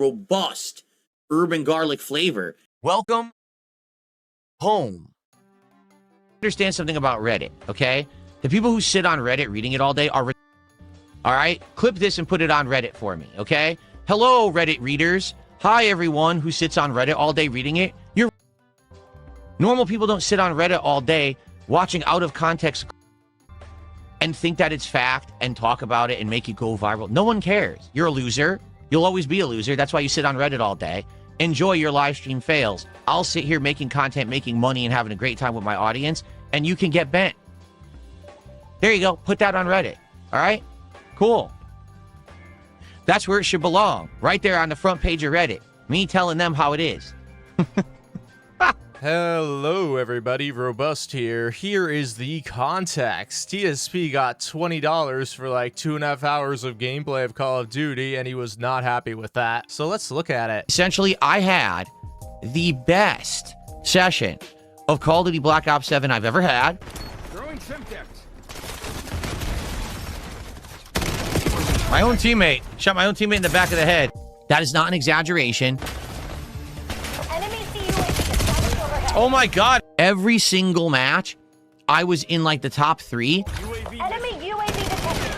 robust urban garlic flavor. Welcome home. Understand something about Reddit, okay? The people who sit on Reddit reading it all day are... All right? Clip this and put it on Reddit for me, okay? Hello, Reddit readers. Hi, everyone who sits on Reddit all day reading it. You're... Normal people don't sit on Reddit all day watching out of context and think that it's fact and talk about it and make it go viral. No one cares. You're a loser. You'll always be a loser. That's why you sit on Reddit all day. Enjoy your live stream fails. I'll sit here making content, making money, and having a great time with my audience, and you can get bent. There you go. Put that on Reddit. All right? Cool. That's where it should belong. Right there on the front page of Reddit. Me telling them how it is. Hello everybody, Robust here. Here is the context. DSP got $20 for like 2.5 hours of gameplay of Call of Duty, and he was not happy with that. So let's look at it. Essentially, I had the best session of Call of Duty Black Ops 7 I've ever had. My own teammate. Shot my own teammate in the back of the head. That is not an exaggeration. Oh my god. Every single match, I was in like the top 3. Enemy UAV detected.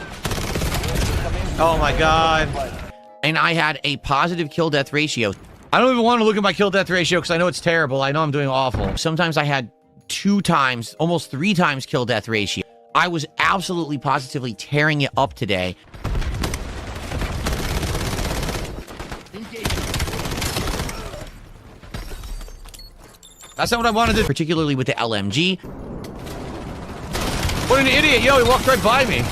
Oh my god. And I had a positive kill-death ratio. I don't even want to look at my kill-death ratio because I know it's terrible. I know I'm doing awful. Sometimes I had 2 times, almost 3 times kill-death ratio. I was absolutely positively tearing it up today. That's not what I wanted to do, particularly with the LMG. What an idiot. Yo, he walked right by me.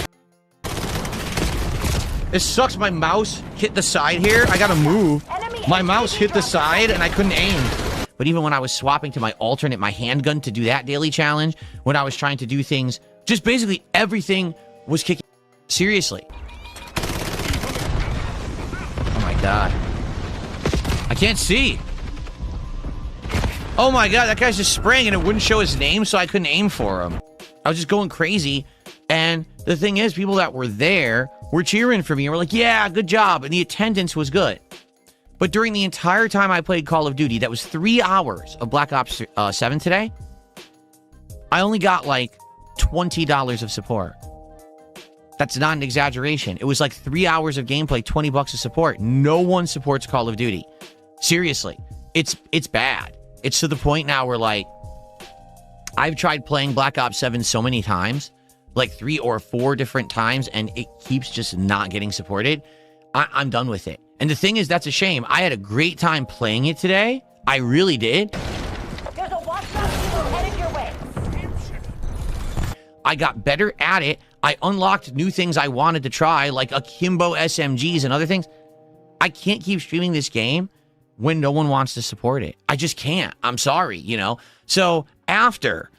This sucks. My mouse hit the side here. I gotta move. My mouse hit the side and I couldn't aim. But even when I was swapping to my alternate, my handgun to do that daily challenge, when I was trying to do things, just basically everything was kicking. Seriously. Oh my god. I can't see. Oh my god, that guy's just spraying and it wouldn't show his name, so I couldn't aim for him. I was just going crazy, and the thing is, people that were there were cheering for me and were like, yeah, good job, and the attendance was good. But during the entire time I played Call of Duty, that was 3 hours of Black Ops 7 today, I only got like $20 of support. That's not an exaggeration. It was like 3 hours of gameplay, $20 of support. No one supports Call of Duty. Seriously, it's bad. It's to the point now where, like, I've tried playing Black Ops 7 so many times, like 3 or 4 different times, and it keeps just not getting supported. I'm done with it. And the thing is, that's a shame. I had a great time playing it today. I really did. There's a watchdog headed your way. I got better at it. I unlocked new things I wanted to try, like akimbo SMGs and other things. I can't keep streaming this game when no one wants to support it. I just can't. I'm sorry, you know? So after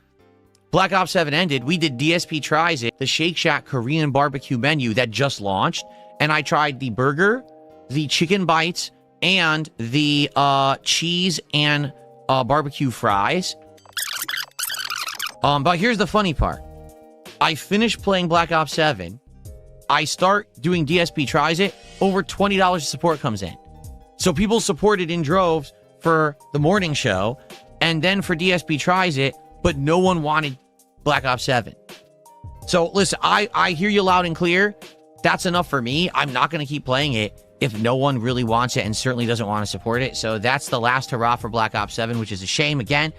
Black Ops 7 ended, we did DSP Tries It, the Shake Shack Korean barbecue menu that just launched. And I tried the burger, the chicken bites, and the cheese and barbecue fries. But here's the funny part. I finished playing Black Ops 7. I start doing DSP Tries It. Over $20 of support comes in. So people supported in droves for the morning show, and then for DSP Tries It, but no one wanted Black Ops 7. So listen, I hear you loud and clear. That's enough for me. I'm not going to keep playing it if no one really wants it and certainly doesn't want to support it. So that's the last hurrah for Black Ops 7, which is a shame. Again,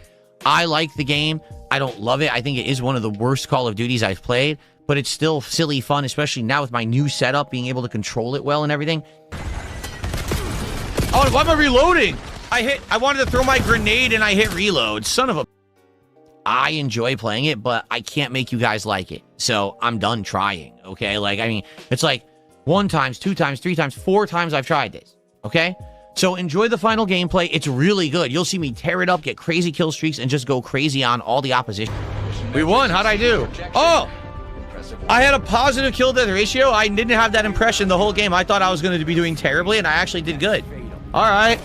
I like the game. I don't love it. I think it is one of the worst Call of Duties I've played, but it's still silly fun, especially now with my new setup, being able to control it well and everything. Oh, why am I reloading? I wanted to throw my grenade and I hit reload. Son of a... I enjoy playing it, but I can't make you guys like it. So I'm done trying, okay? Like, I mean, it's like 1 time, 2 times, 3 times, 4 times I've tried this, okay? So enjoy the final gameplay. It's really good. You'll see me tear it up, get crazy kill streaks, and just go crazy on all the opposition. We won. How'd I do? Oh! I had a positive kill-death ratio. I didn't have that impression the whole game. I thought I was going to be doing terribly, and I actually did good. All right.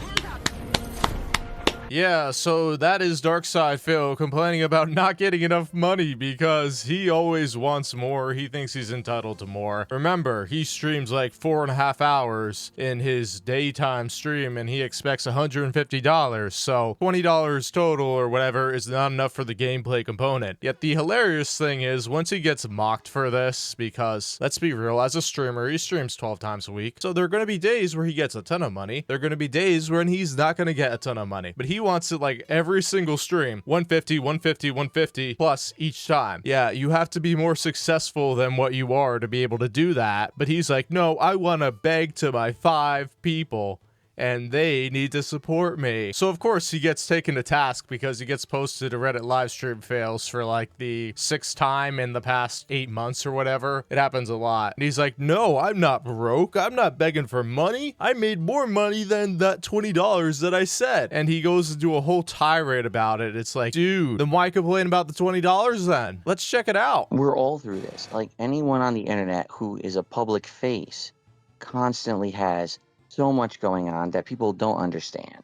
Yeah, so that is Darkside Phil complaining about not getting enough money because he always wants more. He thinks he's entitled to more. Remember, he streams like 4.5 hours in his daytime stream and he expects $150. So $20 total or whatever is not enough for the gameplay component. Yet the hilarious thing is once he gets mocked for this, because let's be real, as a streamer, he streams 12 times a week. So there are going to be days where he gets a ton of money. There are going to be days when he's not going to get a ton of money. But he wants it like every single stream, 150, 150, 150 plus each time. Yeah, you have to be more successful than what you are to be able to do that. But he's like, no, I want to beg to my 5 people and they need to support me. So of course he gets taken to task because he gets posted to Reddit live stream fails for like the 6th time in the past 8 months or whatever. It happens a lot. And he's like, no, I'm not broke. I'm not begging for money. I made more money than that $20 that I said. And he goes into a whole tirade about it. It's like, dude, then why complain about the $20 then? Let's check it out. We're all through this. Like anyone on the internet who is a public face constantly has so much going on that people don't understand.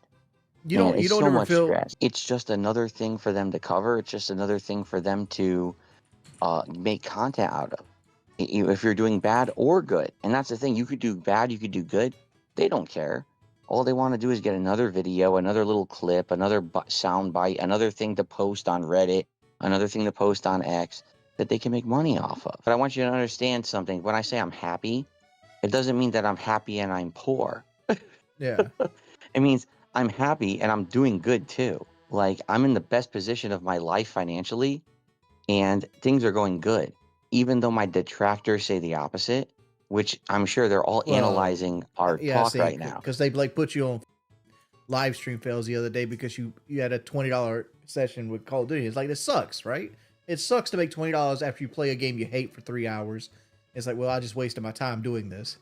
You don't so ever much feel stress. It's just another thing for them to cover. It's just another thing for them to make content out of. If you're doing bad or good, and that's the thing, you could do bad, you could do good. They don't care. All they want to do is get another video, another little clip, another sound bite, another thing to post on Reddit, another thing to post on X that they can make money off of. But I want you to understand something. When I say I'm happy, it doesn't mean that I'm happy and I'm poor. yeah. It means I'm happy and I'm doing good too. Like I'm in the best position of my life financially and things are going good. Even though my detractors say the opposite, which I'm sure they're all analyzing our talk right now. Because they like put you on live stream fails the other day because you had a $20 session with Call of Duty. It's like, this sucks, right? It sucks to make $20 after you play a game you hate for 3 hours. It's like, well, I just wasted my time doing this.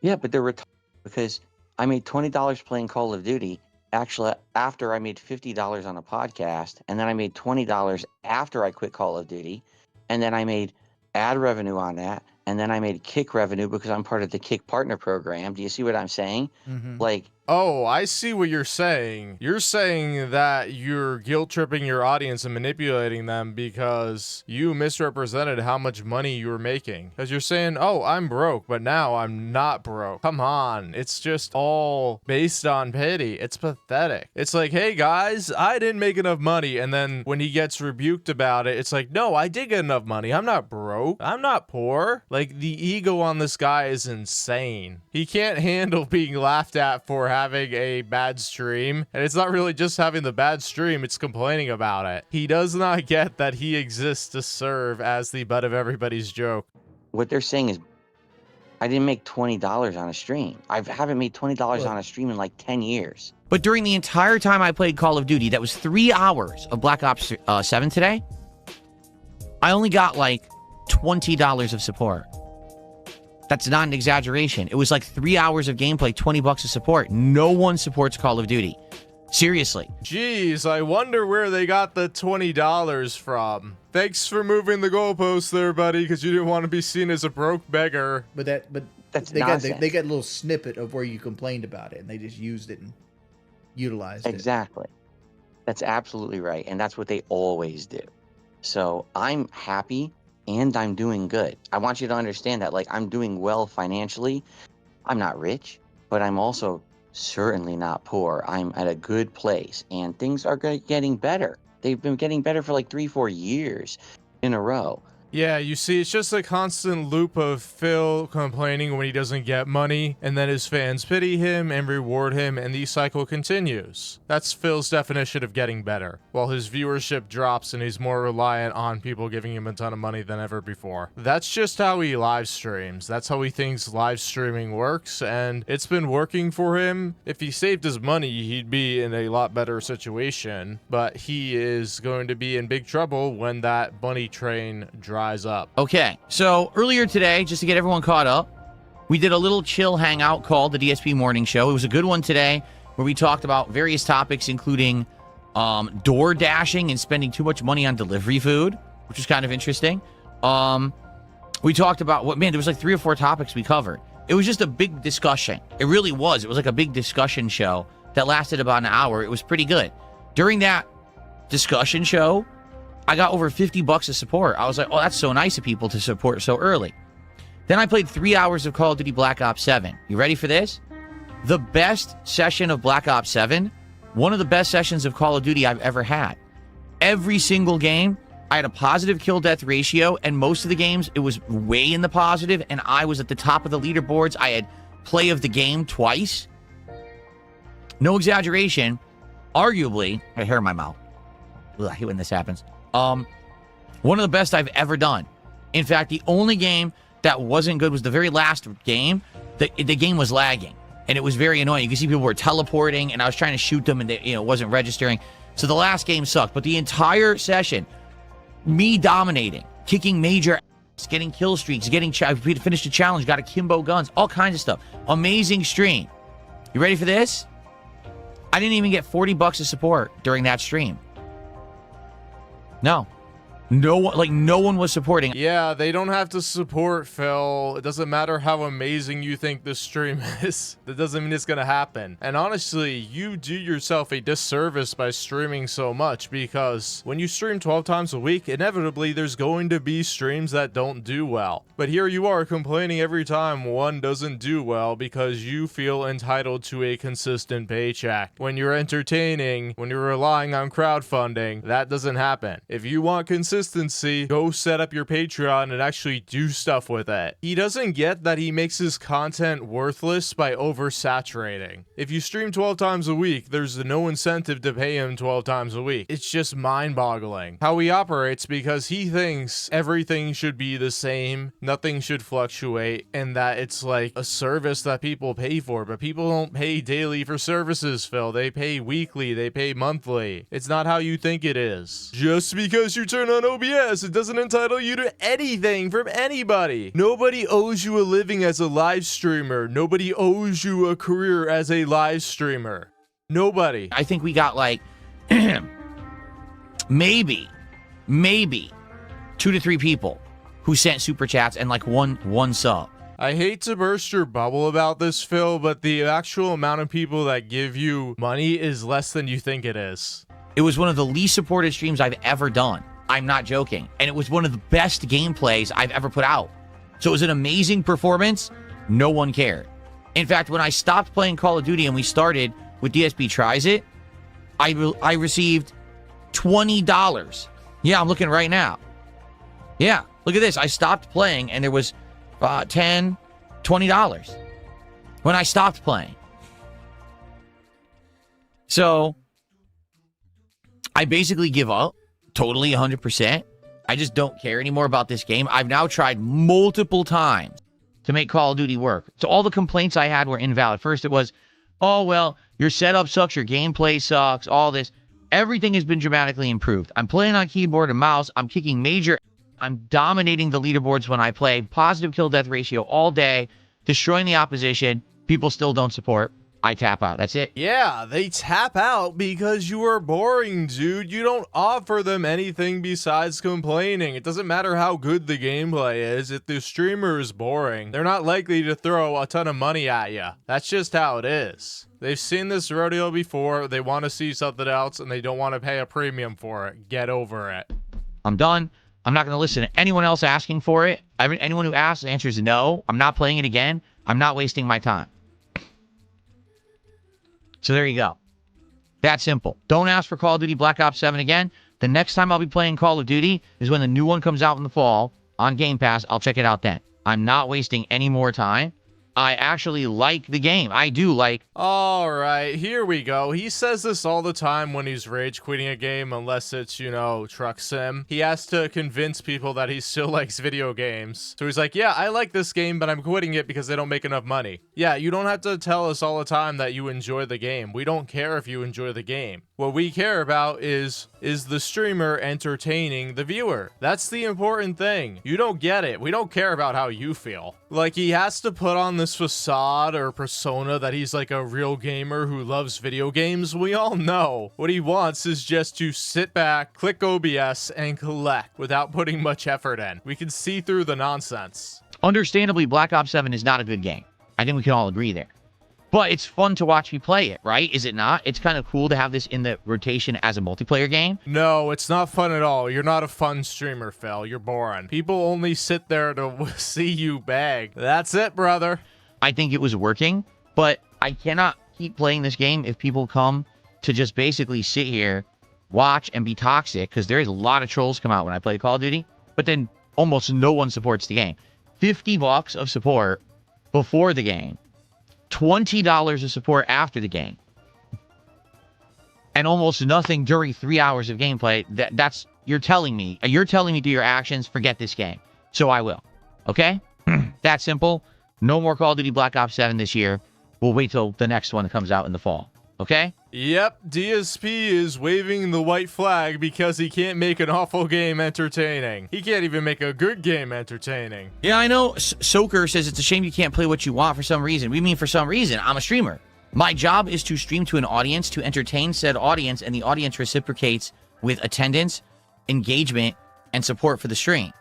Yeah, but they're retarded because I made $20 playing Call of Duty. Actually, after I made $50 on a podcast, and then I made $20 after I quit Call of Duty, and then I made ad revenue on that, and then I made Kick revenue because I'm part of the Kick Partner Program. Do you see what I'm saying? Mm-hmm. Like, Oh, I see what you're saying. You're saying that you're guilt-tripping your audience and manipulating them because you misrepresented how much money you were making. Because you're saying, oh, I'm broke, but now I'm not broke. Come on. It's just all based on pity. It's pathetic. It's like, hey, guys, I didn't make enough money. And then when he gets rebuked about it, it's like, no, I did get enough money. I'm not broke. I'm not poor. Like, the ego on this guy is insane. He can't handle being laughed at for having a bad stream, and it's not really just having the bad stream, it's complaining about it. He does not get that he exists to serve as the butt of everybody's joke. what they're saying is, I didn't make $20 on a stream. I haven't made $20 on a stream in like 10 years. But during the entire time I played Call of Duty, that was 3 hours of Black Ops 7 today, I only got like $20 of support. That's not an exaggeration. It was like 3 hours of gameplay, $20 of support. No one supports Call of Duty. Seriously. Jeez, I wonder where they got the $20 from. Thanks for moving the goalposts there, buddy, because you didn't want to be seen as a broke beggar. But That's they nonsense. got a little snippet of where you complained about it, and they just used it and utilized it. Exactly. That's absolutely right. And that's what they always do. So I'm happy and I'm doing good. I want you to understand that, like, I'm doing well financially. I'm not rich, but I'm also certainly not poor. I'm at a good place and things are getting better. They've been getting better for like 3-4 years in a row. Yeah, you see, it's just a constant loop of Phil complaining when he doesn't get money, and then his fans pity him and reward him, and the cycle continues. That's Phil's definition of getting better, while his viewership drops and he's more reliant on people giving him a ton of money than ever before. That's just how he live streams. That's how he thinks live streaming works, and it's been working for him. If he saved his money, he'd be in a lot better situation, but he is going to be in big trouble when that money train dries up. Okay, so earlier today, just to get everyone caught up, we did a little chill hangout called the DSP Morning Show. It was a good one today where we talked about various topics, including door dashing and spending too much money on delivery food, which was kind of interesting. We talked about there was like 3 or 4 topics we covered. It was just a big discussion. It really was. It was like a big discussion show that lasted about an hour. It was pretty good. During that discussion show, I got over $50 of support. I was like, oh, that's so nice of people to support so early. Then I played 3 hours of Call of Duty Black Ops 7. You ready for this? The best session of Black Ops 7, one of the best sessions of Call of Duty I've ever had. Every single game, I had a positive kill-death ratio, and most of the games, it was way in the positive, and I was at the top of the leaderboards. I had play of the game twice. No exaggeration. Arguably, I hair in my mouth. Ugh, I hate when this happens. One of the best I've ever done. In fact, the only game that wasn't good was the very last game. The game was lagging, and it was very annoying. You can see people were teleporting, and I was trying to shoot them, and they, it wasn't registering. So the last game sucked, but the entire session, me dominating, kicking major ass, getting kill streaks, finished a challenge, got a Kimbo guns, all kinds of stuff. Amazing stream. You ready for this? I didn't even get $40 of support during that stream. No. No one was supporting. Yeah, they don't have to support, Phil. It doesn't matter how amazing you think this stream is. That doesn't mean it's gonna happen. And honestly, you do yourself a disservice by streaming so much, because when you stream 12 times a week, inevitably there's going to be streams that don't do well. But here you are complaining every time one doesn't do well because you feel entitled to a consistent paycheck. When you're entertaining, when you're relying on crowdfunding, that doesn't happen. If you want consistency, go set up your Patreon and actually do stuff with it. He doesn't get that he makes his content worthless by oversaturating. If you stream 12 times a week, there's no incentive to pay him 12 times a week. It's just mind-boggling how he operates, because he thinks everything should be the same, nothing should fluctuate, and that it's like a service that people pay for. But people don't pay daily for services, Phil. They pay weekly, they pay monthly. It's not how you think it is. Just because you turn on OBS, it doesn't entitle you to anything from anybody. Nobody owes you a living as a live streamer. Nobody owes you a career as a live streamer. Nobody. I think we got like maybe 2 to 3 people who sent super chats and like one sub. I hate to burst your bubble about this, Phil, but the actual amount of people that give you money is less than you think it is. It was one of the least supported streams I've ever done. I'm not joking. And it was one of the best gameplays I've ever put out. So it was an amazing performance. No one cared. In fact, when I stopped playing Call of Duty and we started with DSP Tries It, I received $20. Yeah, I'm looking right now. Yeah, look at this. I stopped playing and there was $10, $20 when I stopped playing. So I basically give up totally 100%. I just don't care anymore about this game. I've now tried multiple times to make Call of Duty work. So all the complaints I had were invalid. First it was, oh, well, your setup sucks, your gameplay sucks, all this. Everything has been dramatically improved. I'm playing on keyboard and mouse. I'm kicking major. I'm dominating the leaderboards when I play. Positive kill death ratio all day. Destroying the opposition. People still don't support. I tap out. That's it. Yeah, they tap out because you are boring, dude. You don't offer them anything besides complaining. It doesn't matter how good the gameplay is. If the streamer is boring, they're not likely to throw a ton of money at you. That's just how it is. They've seen this rodeo before. They want to see something else, and they don't want to pay a premium for it. Get over it. I'm done. I'm not going to listen to anyone else asking for it. Anyone who asks, the answer is no. I'm not playing it again. I'm not wasting my time. So there you go. That simple. Don't ask for Call of Duty Black Ops 7 again. The next time I'll be playing Call of Duty is when the new one comes out in the fall on Game Pass. I'll check it out then. I'm not wasting any more time. I actually like the game. I do like. All right, here we go. He says this all the time when he's rage quitting a game, unless it's, you know, Truck Sim. He has to convince people that he still likes video games. So he's like, yeah, I like this game, but I'm quitting it because they don't make enough money. Yeah, you don't have to tell us all the time that you enjoy the game. We don't care if you enjoy the game. What we care about is the streamer entertaining the viewer. That's the important thing. You don't get it. We don't care about how you feel. Like, he has to put on this facade or persona that he's like a real gamer who loves video games. We all know what he wants is just to sit back, click OBS, and collect without putting much effort in. We can see through the nonsense. Understandably, Black Ops 7 is not a good game. I think we can all agree there. But it's fun to watch me play it, right? Is it not? It's kind of cool to have this in the rotation as a multiplayer game. No, it's not fun at all. You're not a fun streamer, Phil. You're boring. People only sit there to see you beg. That's it, brother. I think it was working, but I cannot keep playing this game if people come to just basically sit here, watch, and be toxic, because there's a lot of trolls come out when I play Call of Duty, but then almost no one supports the game. $50 of support before the game, $20 of support after the game, and almost nothing during 3 hours of gameplay. That's you're telling me through your actions, forget this game. So I will. Okay? That simple. No more Call of Duty Black Ops 7 this year. We'll wait till the next one that comes out in the fall. Okay? Yep, DSP is waving the white flag because he can't make an awful game entertaining. He can't even make a good game entertaining. Yeah, I know. Soaker says it's a shame you can't play what you want for some reason. We mean for some reason. I'm a streamer. My job is to stream to an audience, to entertain said audience, and the audience reciprocates with attendance, engagement, and support for the stream.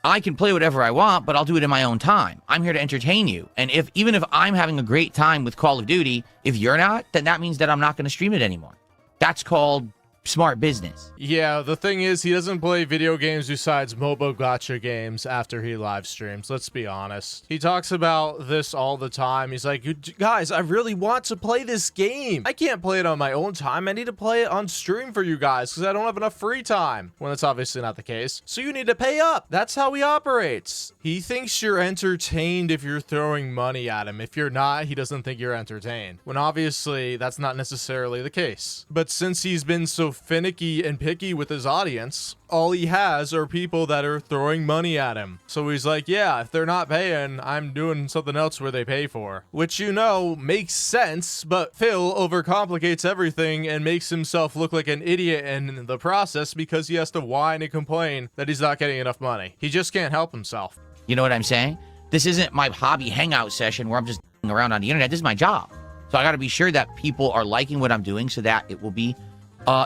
I can play whatever I want, but I'll do it in my own time. I'm here to entertain you. And even if I'm having a great time with Call of Duty, if you're not, then that means that I'm not going to stream it anymore. That's called smart business. Yeah, the thing is, he doesn't play video games besides mobile gacha games after he live streams. Let's be honest. He talks about this all the time. He's like, guys, I really want to play this game. I can't play it on my own time. I need to play it on stream for you guys because I don't have enough free time. When that's obviously not the case. So you need to pay up. That's how he operates. He thinks you're entertained if you're throwing money at him. If you're not, he doesn't think you're entertained. When obviously that's not necessarily the case. But since he's been so finicky and picky with his audience, all he has are people that are throwing money at him. So he's like, yeah, if they're not paying, I'm doing something else where they pay for. Which, you know, makes sense, but Phil overcomplicates everything and makes himself look like an idiot in the process because he has to whine and complain that he's not getting enough money. He just can't help himself. You know what I'm saying? This isn't my hobby hangout session where I'm just around on the internet. This is my job. So I got to be sure that people are liking what I'm doing so that it will be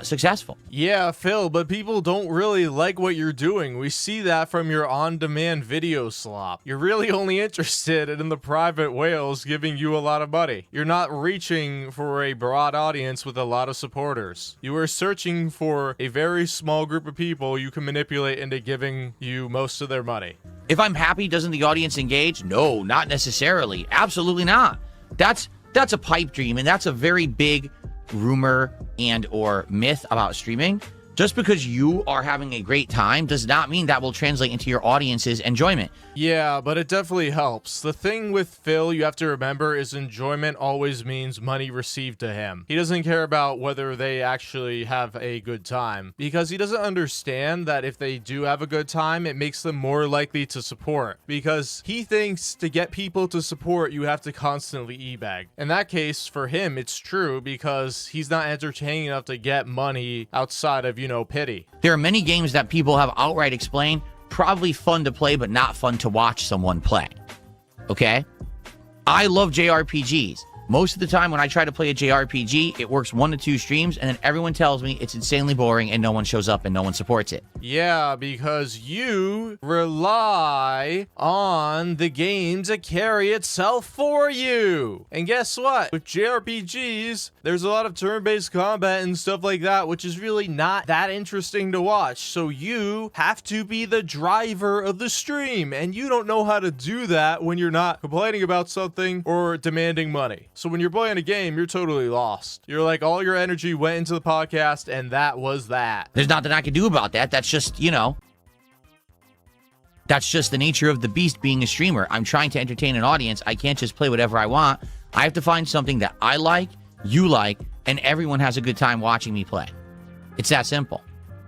successful. Yeah, Phil, but people don't really like what you're doing. We see that from your on-demand video slop. You're really only interested in the private whales giving you a lot of money. You're not reaching for a broad audience with a lot of supporters. You are searching for a very small group of people you can manipulate into giving you most of their money. If I'm happy, doesn't the audience engage? No, not necessarily. Absolutely not. That's a pipe dream, and that's a very big rumor and or myth about streaming. Just because you are having a great time does not mean that will translate into your audience's enjoyment. Yeah, but it definitely helps. The thing with Phil you have to remember is enjoyment always means money received to him. He doesn't care about whether they actually have a good time because he doesn't understand that if they do have a good time, it makes them more likely to support because he thinks to get people to support, you have to constantly e-bag. In that case, for him, it's true because he's not entertaining enough to get money outside of, you know, pity. There are many games that people have outright explained probably fun to play but not fun to watch someone play. Okay? I love JRPGs. Most of the time when I try to play a JRPG, it works 1 to 2 streams, and then everyone tells me it's insanely boring and no one shows up and no one supports it. Yeah, because you rely on the game to carry itself for you. And guess what? With JRPGs, there's a lot of turn-based combat and stuff like that, which is really not that interesting to watch. So you have to be the driver of the stream, and you don't know how to do that when you're not complaining about something or demanding money. So when you're playing a game, you're totally lost. You're like, all your energy went into the podcast, and that was that. There's nothing I can do about that. That's just, you know, that's just the nature of the beast being a streamer. I'm trying to entertain an audience. I can't just play whatever I want. I have to find something that I like, you like, and everyone has a good time watching me play. It's that simple.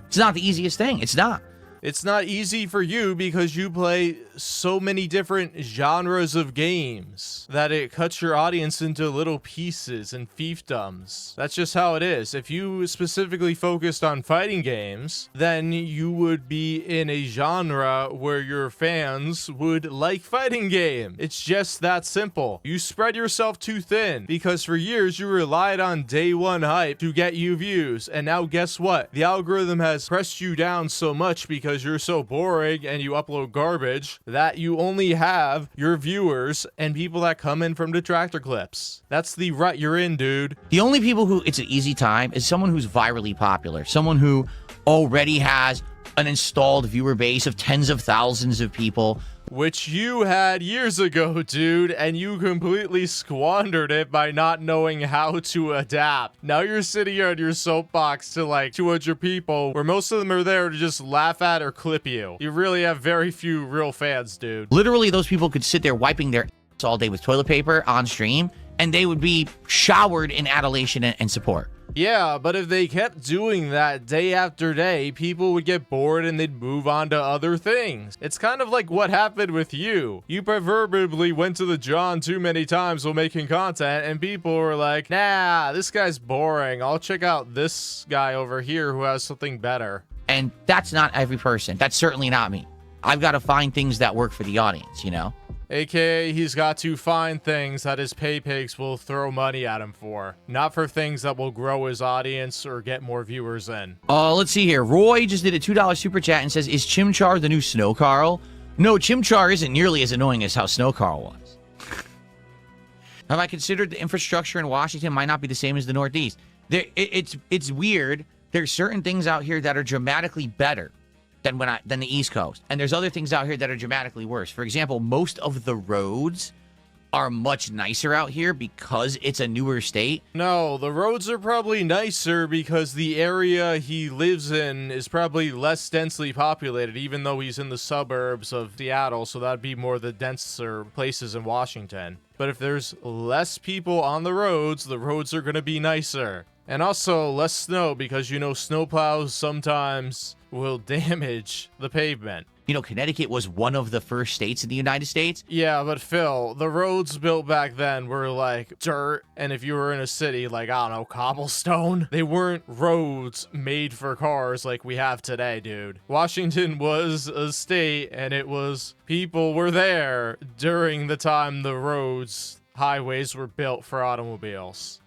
It's not the easiest thing. It's not. It's not easy for you because you play so many different genres of games that it cuts your audience into little pieces and fiefdoms. That's just how it is. If you specifically focused on fighting games, then you would be in a genre where your fans would like fighting game. It's just that simple. You spread yourself too thin because for years you relied on day one hype to get you views. And now guess what? The algorithm has pressed you down so much because you're so boring and you upload garbage that you only have your viewers and people that come in from detractor clips. That's the rut you're in, dude. The only people who it's an easy time is someone who's virally popular, someone who already has an installed viewer base of tens of thousands of people. Which you had years ago, dude, and you completely squandered it by not knowing how to adapt. Now you're sitting here on your soapbox to like 200 people, where most of them are there to just laugh at or clip you. You really have very few real fans, dude. Literally, those people could sit there wiping their ass all day with toilet paper on stream, and they would be showered in adulation and support. Yeah, but if they kept doing that day after day, people would get bored and they'd move on to other things. It's kind of like what happened with you. You proverbially went to the John too many times while making content, and people were like, nah, this guy's boring. I'll check out this guy over here who has something better. And that's not every person. That's certainly not me. I've got to find things that work for the audience, you know? AKA, he's got to find things that his pay pigs will throw money at him for, not for things that will grow his audience or get more viewers in. Let's see here. Roy just did a $2 super chat and says, is Chimchar the new Snow Carl? No, Chimchar isn't nearly as annoying as how Snow Carl was. Have I considered the infrastructure in Washington might not be the same as the Northeast? It's weird. There's certain things out here that are dramatically better than the East Coast. And there's other things out here that are dramatically worse. For example, most of the roads are much nicer out here because it's a newer state. No, the roads are probably nicer because the area he lives in is probably less densely populated, even though he's in the suburbs of Seattle, so that'd be more the denser places in Washington. But if there's less people on the roads are going to be nicer. And also less snow because, you know, snowplows sometimes will damage the pavement. You know, Connecticut was one of the first states in the United States. Yeah, but Phil, the roads built back then were like dirt. And if you were in a city like, I don't know, cobblestone, they weren't roads made for cars like we have today, dude. Washington was a state and people were there during the time the highways were built for automobiles.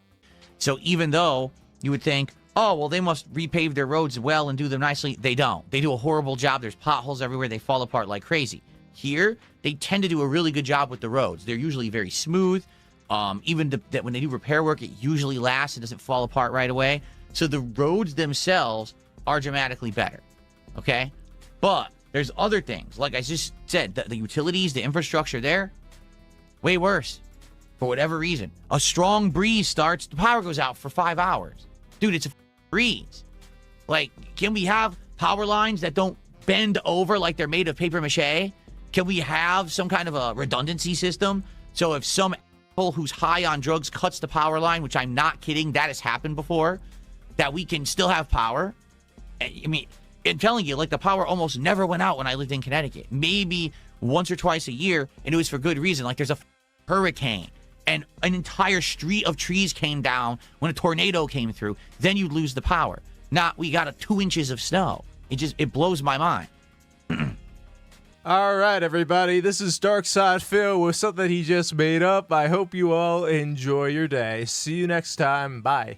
So even though you would think, oh, well, they must repave their roads well and do them nicely, they don't. They do a horrible job. There's potholes everywhere. They fall apart like crazy. Here, they tend to do a really good job with the roads. They're usually very smooth. Even that when they do repair work, it usually lasts. It doesn't fall apart right away. So the roads themselves are dramatically better. Okay? But there's other things. Like I just said, the utilities, the infrastructure there, way worse. For whatever reason, a strong breeze starts, the power goes out for 5 hours. Dude, it's a breeze. Like, can we have power lines that don't bend over like they're made of paper mache? Can we have some kind of a redundancy system? So if some asshole who's high on drugs cuts the power line, which I'm not kidding, that has happened before, that we can still have power. I mean, I'm telling you, like, the power almost never went out when I lived in Connecticut. Maybe once or twice a year, and it was for good reason. Like, there's a hurricane. And an entire street of trees came down when a tornado came through, then you'd lose the power. Not, we got 2 inches of snow. It blows my mind. All right, everybody, this is Darkside Phil with something he just made up. I hope you all enjoy your day. See you next time. Bye.